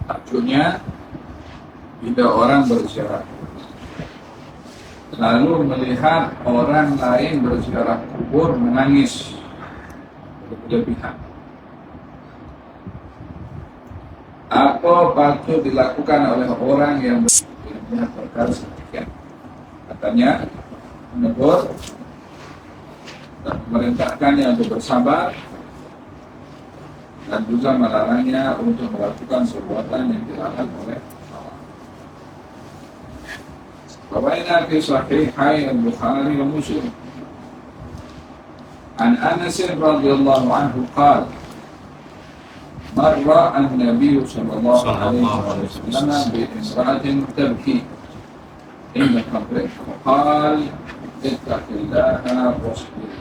Acunya bila orang berziarah lalu melihat orang lain berziarah kubur menangis berlebihan, apa patut dilakukan oleh orang yang melihat perkara sedemikian? Katanya menegur dan memerintahkannya untuk bersabar dan juga melarangnya untuk melakukan perbuatan yang dilarang oleh Allah. Rawaina fi sahihai al-Bukhari wa Muslim an Anas radhiyallahu anhu qala marra an-nabiy sallallahu alaihi wasallam bi imra'atin tabki inda qabri qala ittaqillaha wasbir.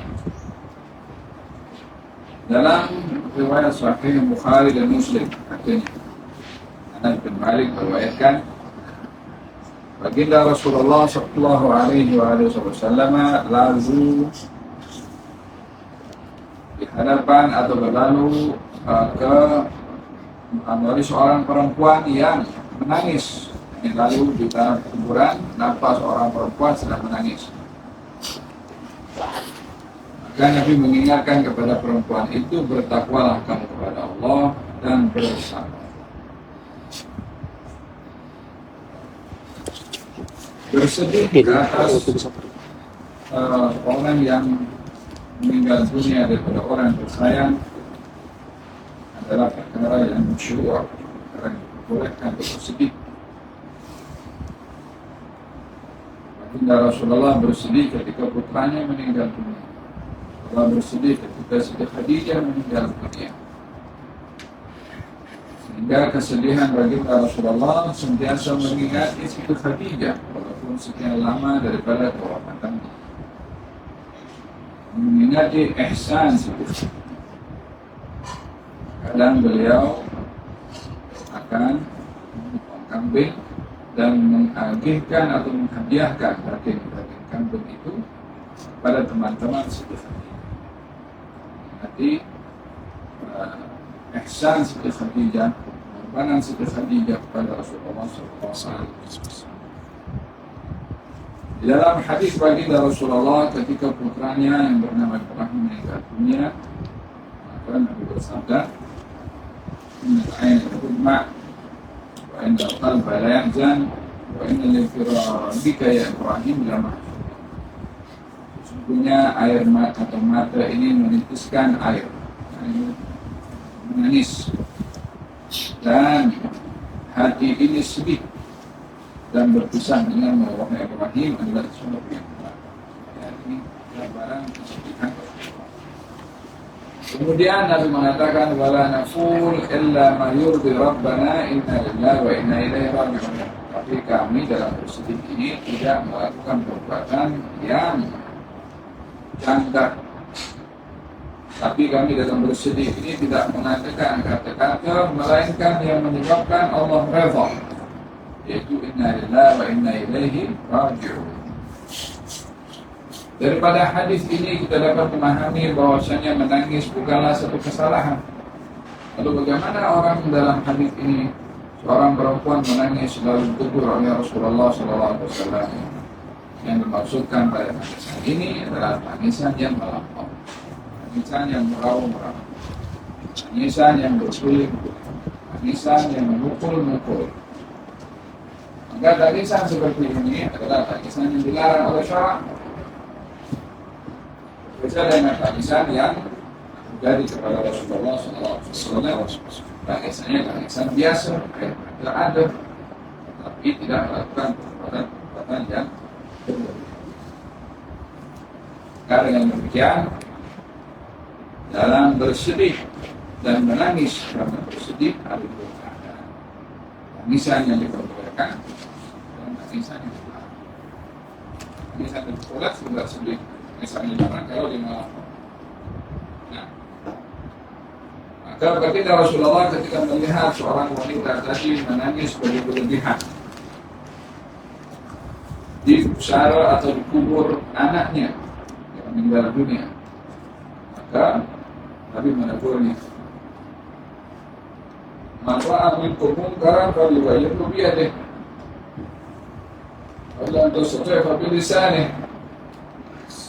Dalam riwayat Sahih Bukhari dan Muslim, artinya Anas bin Malik meriwayatkan baginda Rasulullah Sallallahu Alaihi Wasallam lalu di hadapan atau berlalu ke dari seorang perempuan yang menangis. Lalu di tanah kuburan nampak seorang perempuan sedang menangis. Maka Nabi mengingatkan kepada perempuan itu, bertakwalah kamu kepada Allah dan bersabar. Bersedih ke atas orang yang meninggal dunia daripada orang yang tersayang adalah perkara yang masyru', perkara yang dibolehkan untuk bersedih. Baginda Rasulullah bersedih ketika putranya meninggal dunia. Allah bersedih ketika Siti Khadijah meninggal dunia. Sehingga kesedihan baginda Rasulullah sentiasa mengingati Siti Khadijah walaupun sekian lama daripada kewafatannya. Mengingati ihsan Siti Khadijah. Kadang beliau akan memotong kambing dan mengagihkan atau menghadiahkan daging kambing itu pada teman-teman Siti Khadijah. Jadi ihsan Siti Khadijah, pengorbanan Siti Khadijah kepada Rasulullah SAW. Di dalam hadis baginda Rasulullah ketika putranya yang bernama Ibrahim meninggal dunia, maka Nabi bersabda, "Inna al-'ayna tadma' wa inna al-qalba la yahzan wa inna li-firaqika ya Ibrahim la mahzun." Sesungguhnya air mata atau mata ini menitiskan air, menangis, dan hati ini sedih dan berpisah dengan wahai Ibrahim adalah sesuatu yang berat. Ini gambaran kesedihan. Kemudian Nabi mengatakan, wala naqul illa ma yurdi rabbana inna lillahi wa inna ilaihi raji'un. Tapi kami dalam bersedih ini tidak melakukan perbuatan yang janggal. Tapi kami dalam bersedih ini tidak mengatakan kata-kata melainkan yang menyebabkan Allah redha, yaitu inna lillahi wa inna ilaihi raji'un. Daripada hadis ini kita dapat memahami bahwasanya menangis bukanlah satu kesalahan. Lalu bagaimana orang dalam hadis ini, seorang perempuan menangis lalu ditegur oleh Rasulullah SAW? Yang dimaksudkan pada tangisan ini adalah tangisan yang melampau, tangisan yang meraung-raung, tangisan yang bersuling, tangisan yang memukul-mukul. Maka tangisan seperti ini adalah tangisan yang dilarang oleh syarak. Berbeda dengan tangisan yang terjadi kepada Rasulullah SAW. Tangisannya tangisan biasa, tidak ada, tapi tidak melakukan perbuatan yang karena demikian dalam bersedih dan menangis karena bersedih ada dua keadaan. Tangisan yang diperbolehkan dan tangisan yang dilarang. Tangisan yang diperbolehkan sudah sedih, tangisan yang dilarang kalau di malam. Nah, maka baginda Rasulullah ketika melihat seorang wanita tadi menangis berlebihan di pusara atau di kubur anaknya yang meninggal dunia, maka Nabi menegurnya, Man ra'a minkum munkaran falyughayyirhu biyadihi wa lam yastati' fa bilisanihi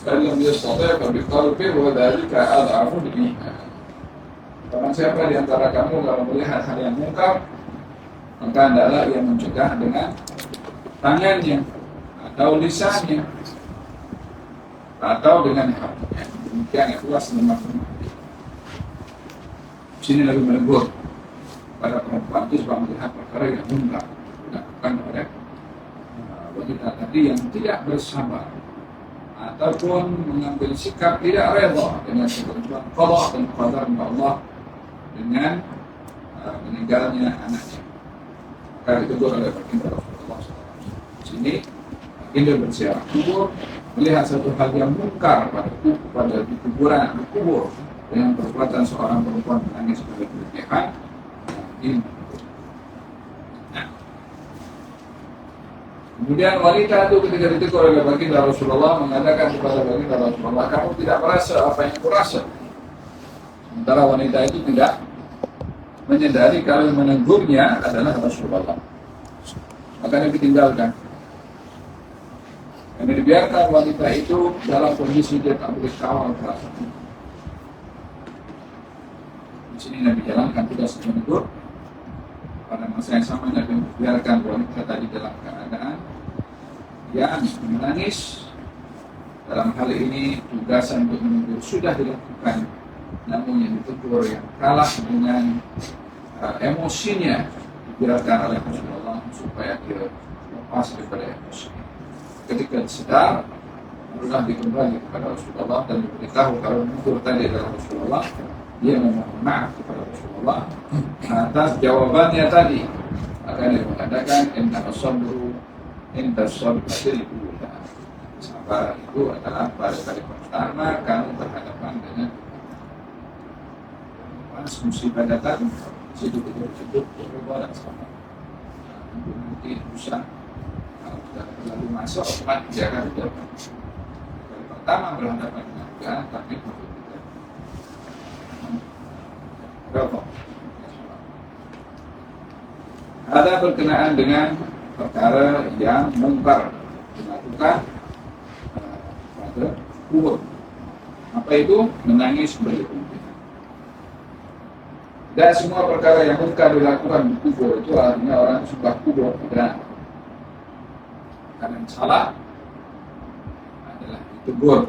wa lam yastati' fa biqalbihi wa dhalika ad'afu al-iman. Barang siapa di antara kamu kalau melihat hal yang mungkar, maka hendaklah ia mencegah dengan tangannya atau lisannya atau dengan hatinya. Demikian itulah selemah. Sini lagi menegur pada perempuan itu sebab melihat perkara yang mungkar dilakukan oleh wanita tadi yang tidak bersabar ataupun mengambil sikap tidak rela dengan ketentuan qada dan qadar Allah dengan meninggalnya anaknya. Maka ditegur oleh baginda Rasulullah SAW. Sini baginda berziarah kubur, melihat satu hal yang mungkar pada di kubur dengan perbuatan seorang perempuan menangis sebagai berlebihan. Nah, kemudian wanita itu ketika ditegur oleh baginda Rasulullah mengatakan kepada baginda Rasulullah, kamu tidak merasa apa yang kurasa. Sementara wanita itu tidak menyadari kalau menegurnya adalah Rasulullah. Makanya ditinggalkan. Karena dibiarkan wanita itu dalam kondisi dia tak boleh kawal perasaan. Di sini Nabi jalankan tugas menegur. Pada masa yang sama Nabi membiarkan wanita tadi dalam keadaan yang menangis. Dalam hal ini tugasan untuk menegur sudah dilakukan, namun yang ditegur yang kalah dengan emosinya dibiarkan oleh Rasulullah supaya dia lepas daripada emosi. Ketika sedar, barulah dikembali kepada Rasulullah dan diberitahu kalau menegur tadi adalah Rasulullah. Dia memohon maaf kepada Rasulullah atas jawabannya tadi. Maka dia mengatakan inna as-sabru inda as-sabri ula. Sabar itu adalah pada kali pertama kamu berhadapan dengan pas musibah datang, situ berubah dan sabar. Nanti usah kalau sudah terlalu masuk obat jangan kali pertama berhadapan dengan Tuhan, tapi ada berkenaan dengan perkara yang mungkar dilakukan pada kubur. Apa itu? Menangis berlebihan. Dan semua perkara yang mungkar dilakukan di kubur itu artinya orang suka kubur tidak. Karena yang salah adalah ditegur,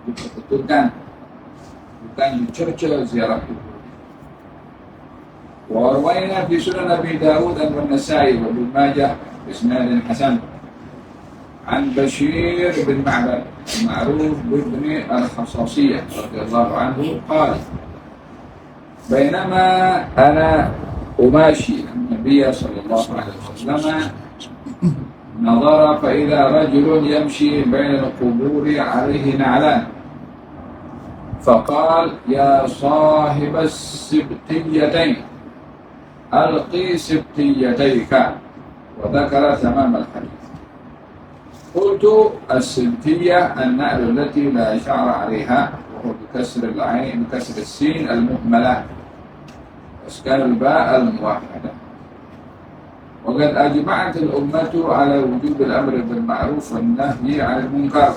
dipertutupkan, bukan dicerca ziarah kubur. وروينا في سنن أبي داود والنسائي وابن ماجه بإسناد حسن عن بشير بن معبد المعروف بابن الخصاصية رضي الله عنه قال بينما أنا أماشي النبي صلى الله عليه وسلم نظر فإذا رجل يمشي بين القبور عليه نعلان فقال يا صاحب السبتيتين ألقي سبتيتيك وذكر تمام الحديث. قلت السبتية النعل التي لا شعر عليها وهو بكسر العين بكسر السين المهملة وإسكان الباء الموحدة. وقد أجمعت الأمة على وجوب الأمر بالمعروف والنهي عن المنكر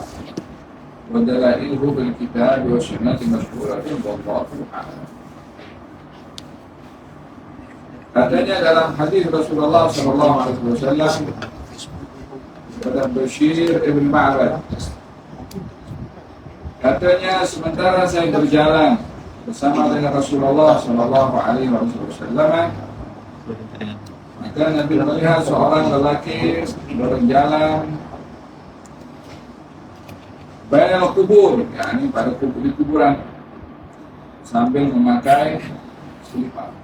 ودلائله بالكتاب والسنة مشهورة والله أعلم. Katanya dalam hadis Rasulullah SAW kepada Bashir ibn Ma'bad, katanya sementara saya berjalan bersama dengan Rasulullah SAW, maka Nabi melihat seorang lelaki berjalan bainal kubur, yakni pada di kuburan, sambil memakai selipar.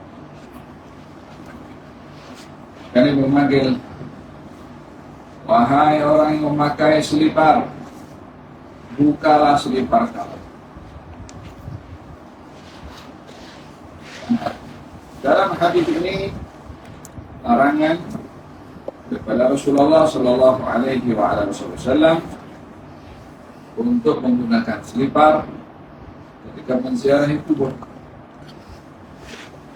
Kami memanggil, wahai orang yang memakai selipar, bukalah selipar kamu. Dalam hadis ini larangan kepada Rasulullah Shallallahu Alaihi Wasallam untuk menggunakan selipar ketika menziarahi kubur.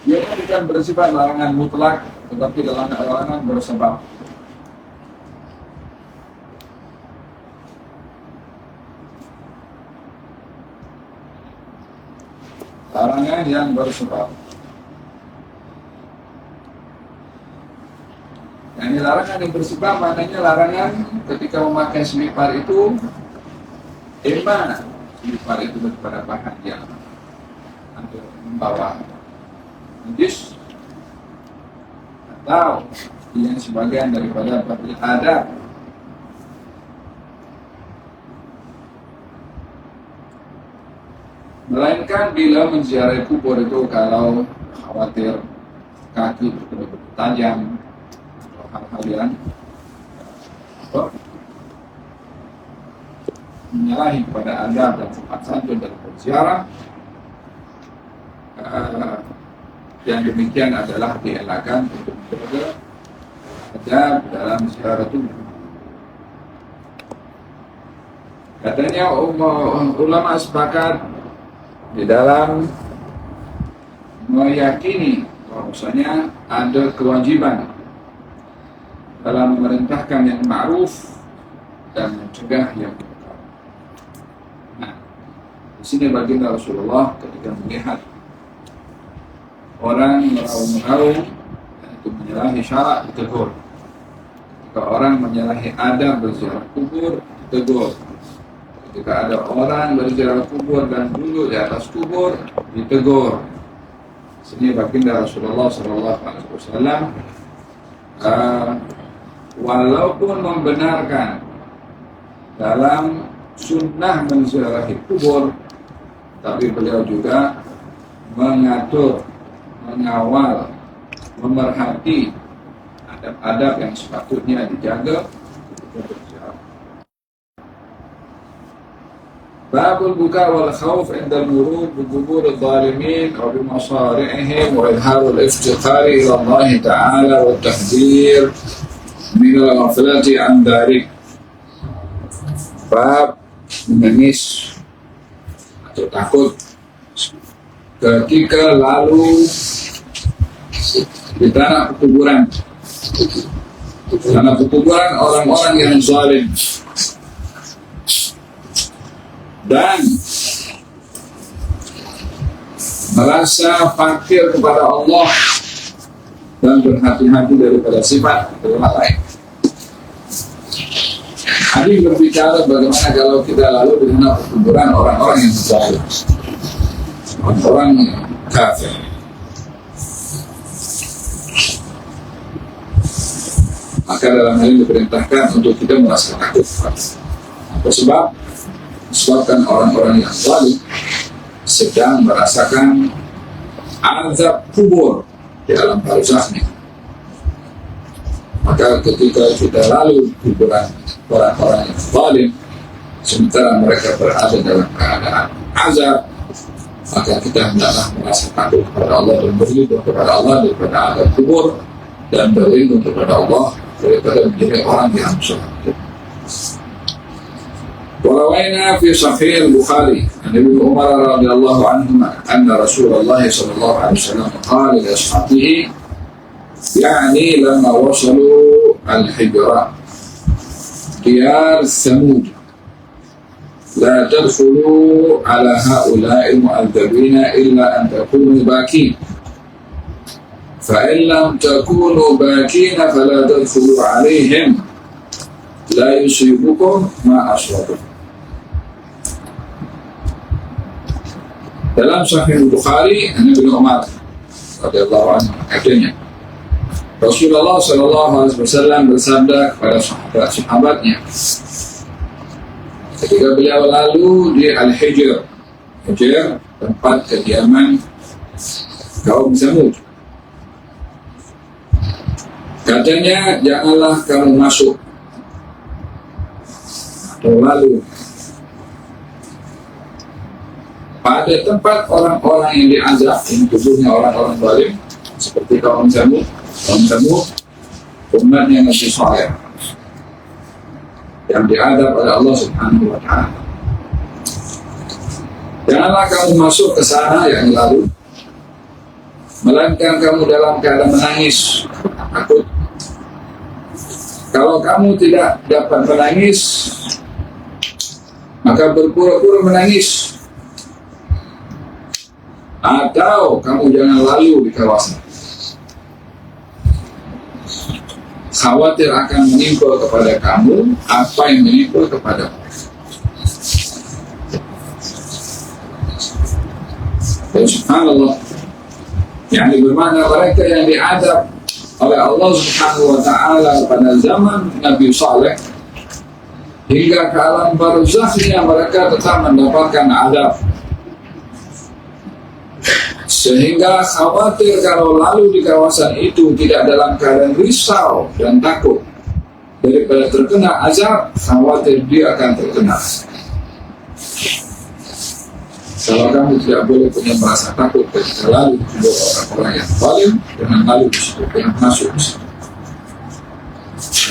Dia bukan bersifat larangan mutlak, tetapi larangan bersebab. Larangan yang bersebab. Ini larangan yang bersebab, maknanya larangan ketika memakai selipar itu, selipar itu daripada bahan yang membawa najis, atau yang sebagian daripada adab. Melainkan bila menziarahi kubur itu kalau khawatir kaki betul-betul tajam atau hal-hal yang menyalahi kepada adab dan sopan santun dalam berziarah, yang demikian adalah dielakkan untuk menjaga adab dalam ziarah itu. Katanya ulama sepakat di dalam meyakini bahwasanya ada kewajiban dalam memerintahkan yang ma'ruf dan mencegah yang munkar. Nah, di sini baginda Rasulullah ketika melihat orang meraung-raung itu menyalahi syarak, ditegur. Ketika orang menyalahi adab berziarah kubur, ditegur. Ketika ada orang berziarah kubur dan duduk di atas kubur, ditegur. Sini baginda Rasulullah SAW walaupun membenarkan dalam sunnah menziarahi kubur, tapi beliau juga mengatur, mengawal, memerhati adab-adab yang sepatutnya dijaga untuk berziarah. Babul buka wal khawf inda al-murur bi qubur al-zalimin wa bi masari'ihim wa izharul iftiqar ila Allah Ta'ala wa tahdhir min al-ghaflati an dhalik. Bab menangis atau takut ketika lalu di tanah kuburan. Tanah kuburan orang-orang yang zalim dan merasa fakir kepada Allah dan berhati-hati daripada sifat orang lain. Hadis berbicara bagaimana kalau kita lalu di tanah kuburan orang-orang yang zalim, orang kafir. Maka dalam hal ini diperintahkan untuk kita merasa takut. Apa sebab? Disebabkan orang-orang yang zalim sedang merasakan azab kubur di alam barzakh. Maka ketika kita lalu kuburan orang-orang yang zalim, sementara mereka berada dalam keadaan azab, maka kita hendaklah merasa takut kepada Allah dan berlindung kepada Allah daripada azab kubur, dan berlindung kepada Allah daripada menjadi orang yang zalim. وروينا في صحيح البخاري عن ابن عمر رضي الله عنهما أن رسول الله صلى الله عليه وسلم قال لأصحابه يعني لما وصلوا الحجرة ديار ثمود لا تدخلوا على هؤلاء المعذبين إلا أن تكونوا باكين فإن لم تكونوا باكين فلا تدخلوا عليهم لا يصيبكم ما أصابكم. Dalam Sahih Bukhari, Ibnu Umar radhiyallahu anhu katanya, Rasulullah SAW bersabda kepada sahabat-sahabatnya ketika beliau lalu di Al-Hijr, tempat kediaman kaum Samud. Katanya, janganlah kamu masuk atau lalu pada tempat orang-orang yang diazab, yang tubuhnya orang-orang zalim, seperti kaum Samud, umatnya Nabi Saleh yang diazab oleh Allah Subhanahu wa Ta'ala. Janganlah kamu masuk ke sana yang lalu melainkan kamu dalam keadaan menangis, takut. Kalau kamu tidak dapat menangis, maka berpura-pura menangis. Atau kamu jangan lalu di kawasan. Khawatir akan menimpa kepada kamu apa yang menimpa kepada mereka. Dan subhanallah, yang bermakna mereka yang diadab oleh Allah Subhanahu wa ta'ala pada zaman Nabi Saleh hingga ke alam barzakhnya mereka tetap mendapatkan adab, sehingga khawatir kalau lalu di kawasan itu tidak dalam keadaan risau dan takut daripada terkena azab, khawatir dia akan terkena. Kalau kamu tidak boleh punya merasa takut ketika lalu di orang-orang yang zalim, jangan lalu di situ, jangan masuk di situ.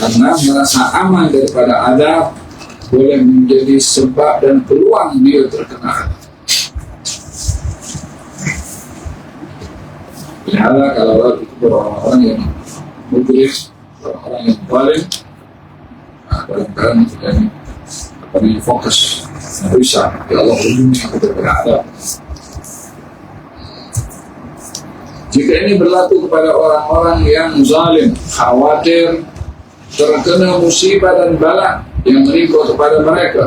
Karena merasa aman daripada adab boleh menjadi sebab dan peluang dia terkena adab. Lihatlah kalau lalu itu orang-orang yang muklis, orang-orang yang zalim, dalam keadaan tidak fokus bisa ya Allah lindungi aku daripada adab. Jika ini berlaku kepada orang-orang yang zalim, khawatir terkena musibah dan bala yang menimpa kepada mereka,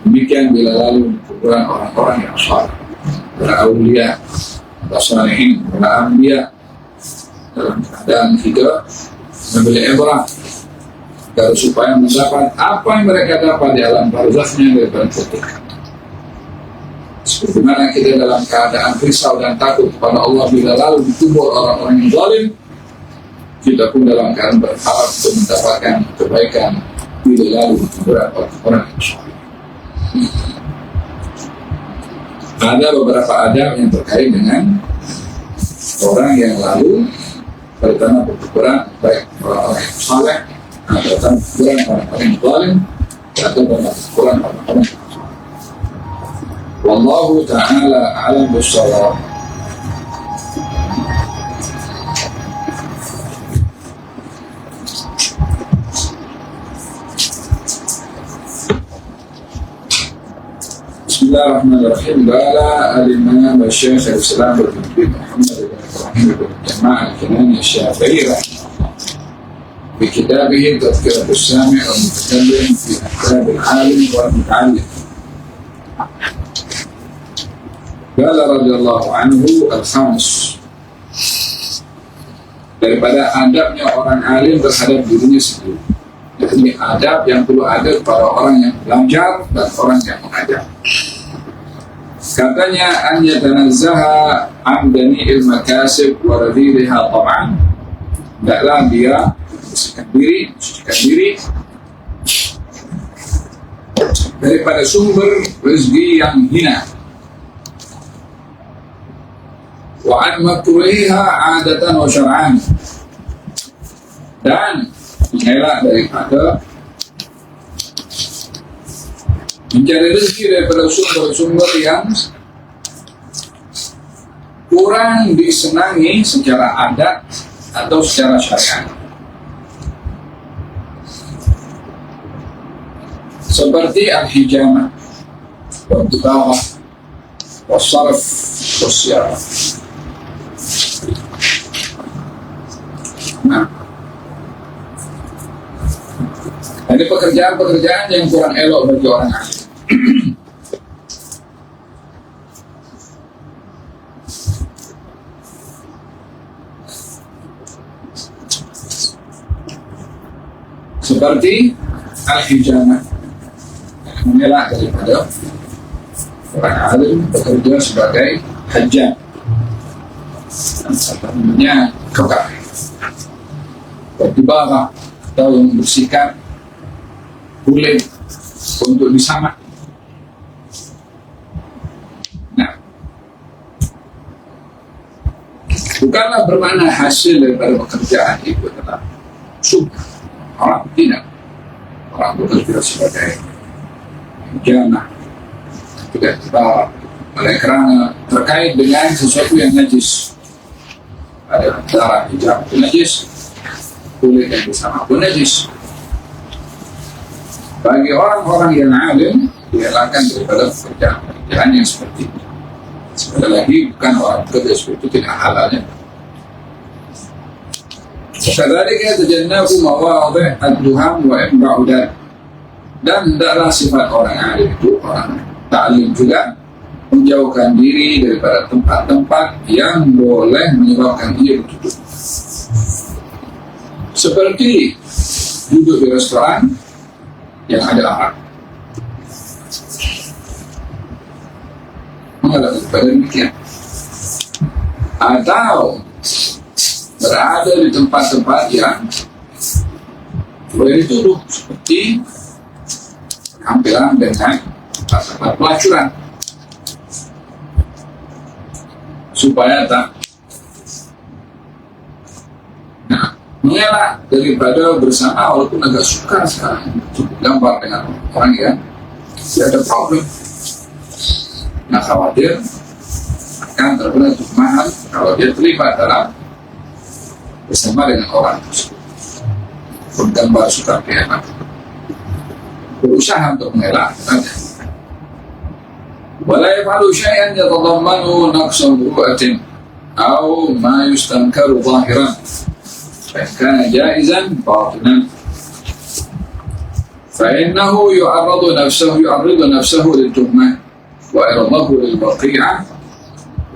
demikian bila lalu kuburan orang-orang yang saleh, para aulia, para salihin, para anbiya, dalam keadaan kita mengambil ibrah agar supaya mendapat apa yang mereka dapat di alam barzakhnya daripada ketika. Seperti mana kita dalam keadaan risau dan takut kepada Allah bila lalu ditubur orang-orang yang zalim, kita pun dalam keadaan berharap untuk mendapatkan kebaikan bila lalu ditubur orang-orang yang saleh. Ada beberapa adab yang terkait dengan orang yang lalu, terutama pertukuran baik orang-orang yang saleh atau pertukuran orang-orang yang zalim atau pertukuran orang-orang yang saleh. Wallahu ta'ala a'lam bis-shawab. Bismillahirrahmanirrahim. Qala al-imam Syekh al-Islam Ibnu Muhammad bin Ibrahim bin Jama'ah al-Kinani Asy-Syafi'i في كتابه تذكرة السامع والمتكلم في أحكام العالم والمتعلم. قال رضي الله عنه الخامس, daripada adabnya orang alim terhadap dirinya sendiri. Ini adab yang perlu ada kepada orang yang belajar dan orang yang mengajar. Katanya an yatanazzaha an jami'il makasib wa radhiha tab'an. Hendaklah dia mensucikan diri daripada sumber rezeki yang hina, wa an makruhiha adatan wa syar'an, dan mengelak daripada mencari rezeki daripada sumber-sumber yang kurang disenangi secara adat atau secara syariat, seperti al-hijamah, wal-kitawah, wal-sarf, wal-siyarah. Nah, ini pekerjaan-pekerjaan yang kurang elok bagi orang alim. Seperti al-hijamah, mengelak daripada orang alim bekerja sebagai hajjam, namanya tukang batubara atau yang membersihkan kulit untuk disamak. Nah, bukanlah bermakna hasil daripada pekerjaan itu adalah sunnah. Orang tidak, orang bekerja sebagai jannah, tidak kita oleh kerana terkait dengan sesuatu yang najis. Ada darah hijab pun najis, kulit yang bersama pun najis. Bagi orang-orang yang alim, dielakkan daripada pekerjaan yang seperti itu. Sekali lagi, bukan orang bekerja seperti itu tidak halalnya. Kadang-kadang tajannabu mawadih ad-duham wa imba'udan. Dan hendaklah sifat orang alim itu, orang ta'lim juga, menjauhkan diri daripada tempat-tempat yang boleh menyebabkan dia bertutup. Seperti duduk di restoran yang ada arak. Mengalah daripada demikian. Atau berada di tempat-tempat yang boleh dituduh, seperti hampiran dengan tempat pelacuran, supaya tak mengelak daripada bersama, walaupun agak suka sekarang gambar dengan orang yang tidak ada problem. Nah, khawatir akan terkena tuduhan kalau dia terlibat dalam bersama dengan orang tersebut, bergambar suka pihak, berusaha untuk mengelak. Wala yaf'alu syai'an yatadammanu naqsa ru'atin aw ma yustankaru zahiran fa kana jaizan batinan fa innahu yu'arridu nafsahu lil-tuhmah wa iradahu lil-waqi'ah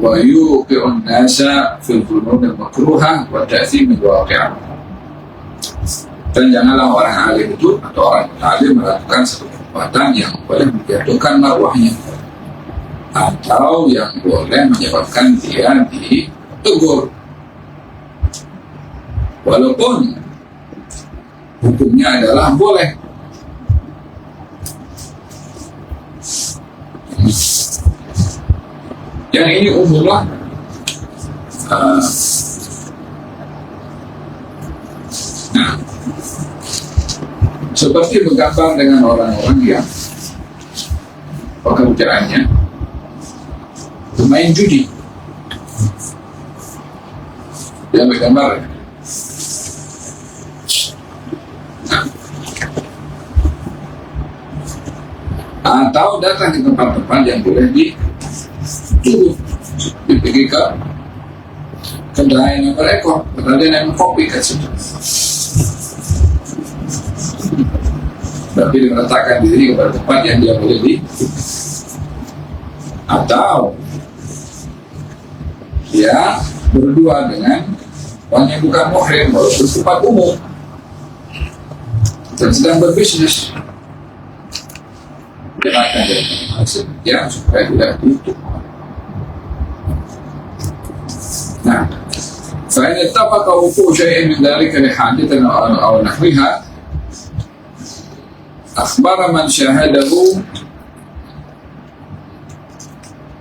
wa yuqi'u an-nasa fil dhunun al-makruhah wa ta'thim al-waqi'ah. Dan janganlah orang alim itu atau orang alim melakukan satu perbuatan yang boleh menjatuhkan marwahnya atau yang boleh menyebabkan dia ditegur, walaupun hukumnya adalah boleh. Yang ini umumlah seperti bergambar dengan orang-orang yang pekerjaannya bermain judi. Dia bergambar. Atau datang ke tempat-tempat yang boleh dituduh, pergi ke kedai yang berekor, kedai yang kopi kat situ. Tapi dia meletakkan diri kepada tempat yang dia boleh atau dia berdua dengan orang yang bukan muhrim, walaupun tempat umum dan sedang berbisnis. Dia akan jadi supaya tidak ditutup. Nah, فإن اتفق وقوع شيء من ذلك لحادثة أو نحوها أخبر من شاهده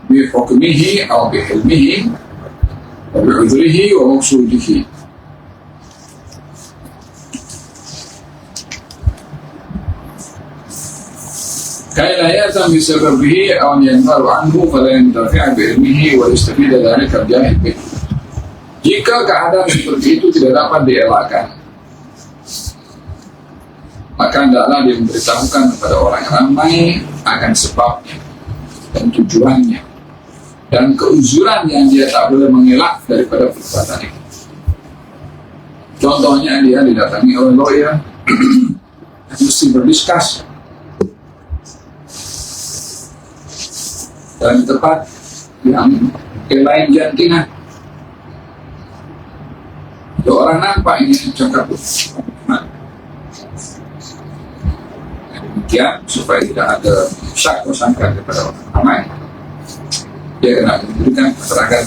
بحكمه أو بحلمه وبعذره ومقصوده. كي لا يأثم بسببه أو ينهر عنه فلا ينتفع بعلمه ويستفيد ذلك الجاهل به. Jika keadaan seperti itu tidak dapat dielakkan, maka hendaklah dia memberitahukan kepada orang ramai akan sebabnya dan tujuannya dan keuzuran yang dia tak boleh mengelak daripada perbuatan itu. Contohnya, dia didatangi oleh lawyer mesti berdiskus dan tempat yang lain jantingan. Kalau orang nampak ini cakap demikian supaya tidak ada syak atau sangka kepada orang ramai, dia kena memberikan keterangan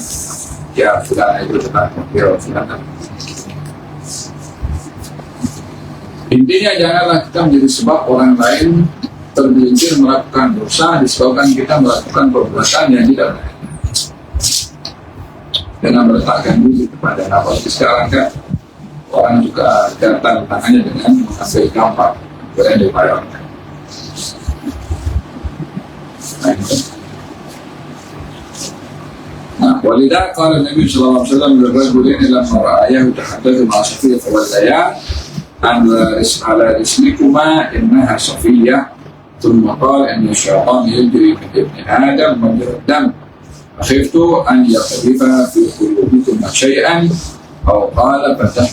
ya sudah itu tentang dia silakan. Intinya janganlah kita menjadi sebab orang lain tergelincir melakukan dosa disebabkan kita melakukan perbuatan yang tidak baik. Dengan meletakkan diri kepada apalagi sekarang kan orang juga datang tangannya dengan mengambil gambar boleh dibayar. Nah, ولذا قال النبي صلى الله عليه وسلم للرجلين لما رآيه يتحدث مع صفية فوليا على رسلكما إنها صفية، ثم قال إن الشيطان يجري من ابن آدم مجرى الدم، فخفت أن يقذف في قلوبكما شيئا، أو قال فتهلكما.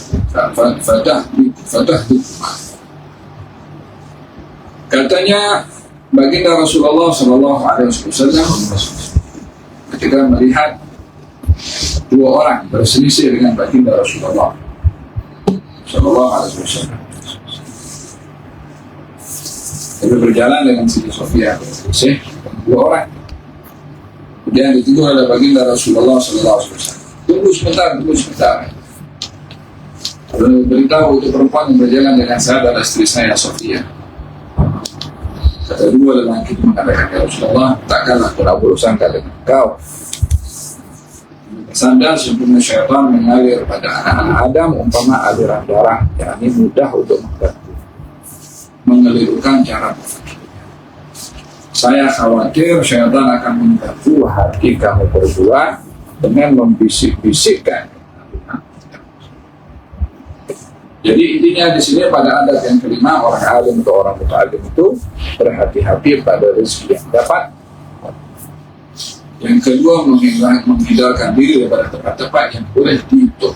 Katanya baginda Rasulullah Shallallahu Alaihi Wasallam ketika melihat dua orang berselisih dengan baginda Rasulullah Shallallahu Alaihi Wasallam, jadi berjalan dengan Siti Sofia berselisih dua orang. Kemudian ditegur oleh baginda Rasulullah Shallallahu Alaihi Wasallam, tunggu sebentar. Lalu beritahu untuk perempuan yang berjalan dengan saya adalah istri saya Sofia. Kata dua lelaki itu mengatakan, ya Rasulullah, takkanlah aku berursangka dengan kau. Sandal sempurna syaitan mengalir pada anak-anak Adam umpama aliran darah, yakni mudah untuk mengelirkan cara berpikir. Saya khawatir syaitan akan mengganggu hati kamu berdua dengan membisik-bisikkan. Jadi intinya di sini pada adat yang kelima, orang alim atau orang muta'alim itu berhati-hati pada rezeki yang dapat. Yang kedua, menghindarkan diri daripada tempat-tempat yang boleh ditutup.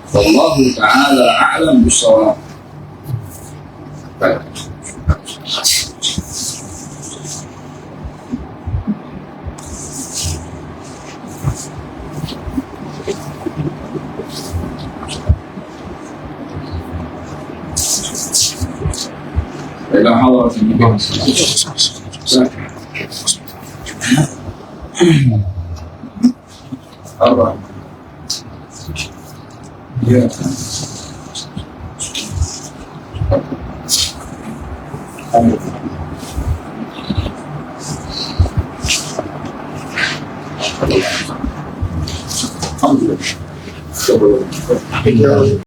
Wallahu ta'ala a'lam bishawab. إلى حضرة النبي أربعة الحمد لله.